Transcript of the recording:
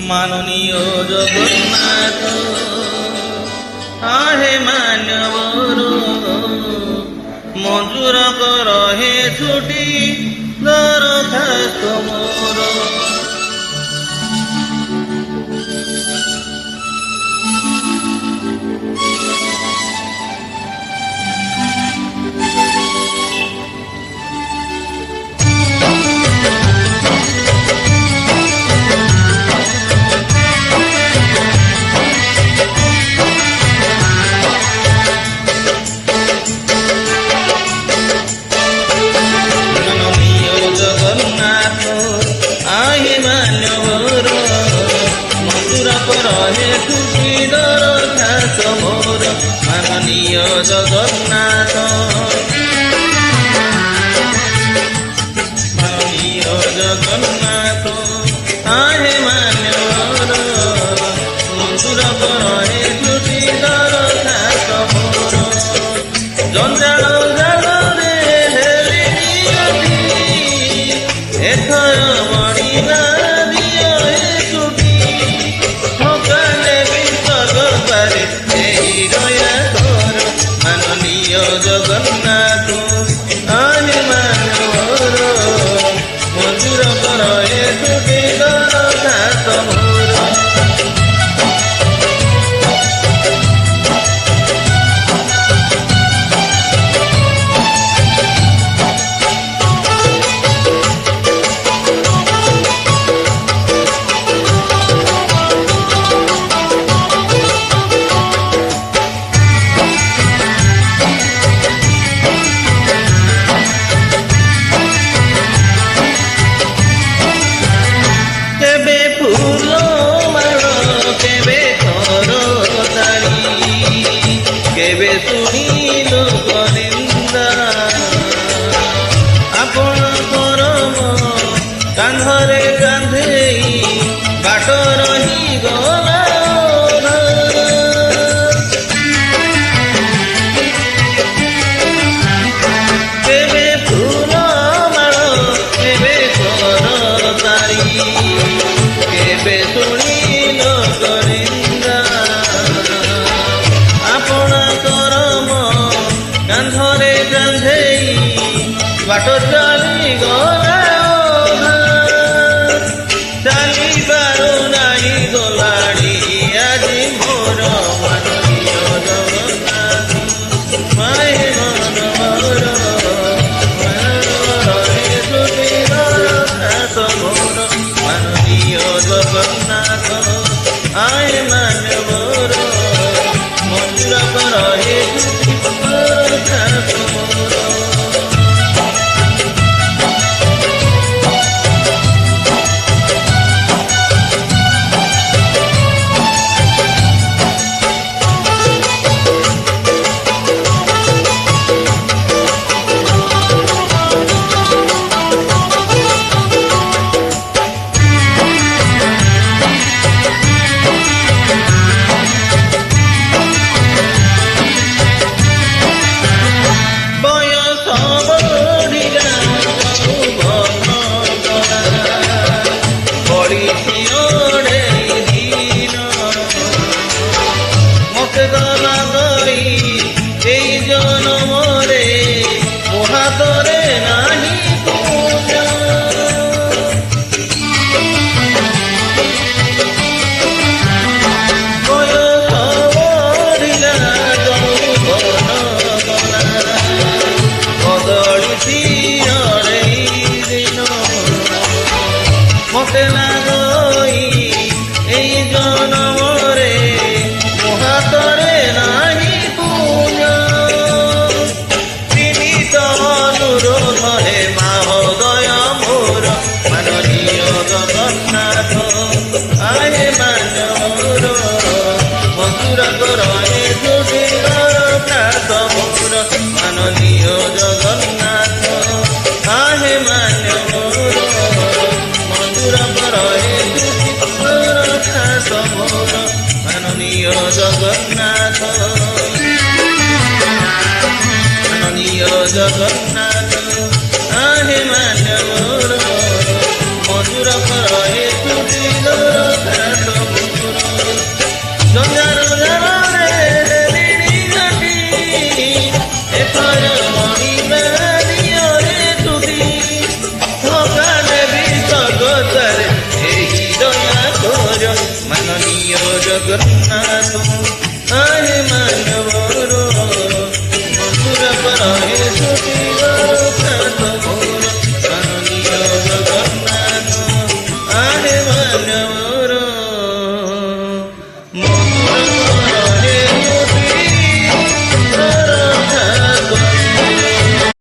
মাননীয় জগন্নাথ আহে মানবর মঞ্জুর কর হে ছুটি দরখাস্ত মোর। মাননীয় জগন্নাথ মাননীয় জগন্নাথ আহে মান্যবর মঞ্জুর কর হে ছুটি দরখাস্ত মোর। জঞ্জাল জালরে হেলিনি গতি এথর মরিবা দিও হে ছুটি সকালে বিসর্গ পারে এই দয়া কর। মাননীয় জগন্নাথ আহে মানবর মঞ্জুর কর হে ছুটি দরখাস্ত মোর। কেবে ফুল মাଳ কেবে করতালি কেবে শুনিল কলিন্দা আপন করম কাନ୍ଧରେ କାନ୍ଧେଇ ବାଟ ରହିଗଲା। କେବେ ଫୁଲ ମାଳ କେବେ କରତାଳି କେବେ ଶୁଣିଲ କରିନ୍ଦା ଆପଣା କରମ କାନ୍ଧରେ କାନ୍ଧେଇ ବାଟ ଚାଲିଗଲା। ଚାଲି ପାରୁନାହିଁ ଗଲାଣି ଆଜି ମୋର ମାନନୀୟ ଜଗନ୍ନାଥ ମାଏ ମନମର ଛୁଟି ଦରଖାସ୍ତ ମୋର। মাননীয় জগন্নাথ আয় মানবর মঞ্জুর কর হে ছুটি দরখাস্ত মোর। মতে না গই এই জনমরে মহাতরে নাহি পুণ্য বিনীত অনুরোধ হে মাহোদয় মোর। মাননীয় জগন্নাথ আহে মানবর মঞ্জুর কর হে ছুটি দরখাস্ত মোর। মাননীয় জগন্নাথ আহে মানবর মঞ্জুর কর হে ছুটি দরখাস্ত মোর। মাননীয় জগন্নাথ মাননীয় জগন্নাথ আহে মানবর মধুর কর হে তুটিল কাঠ জঞ্জার জারে দিদি ঘাটি এথর মহিমা দিয় রে তুটি ধোকা দেবী জগতরে এই দয়া কর মাননীয় জগন্নাথ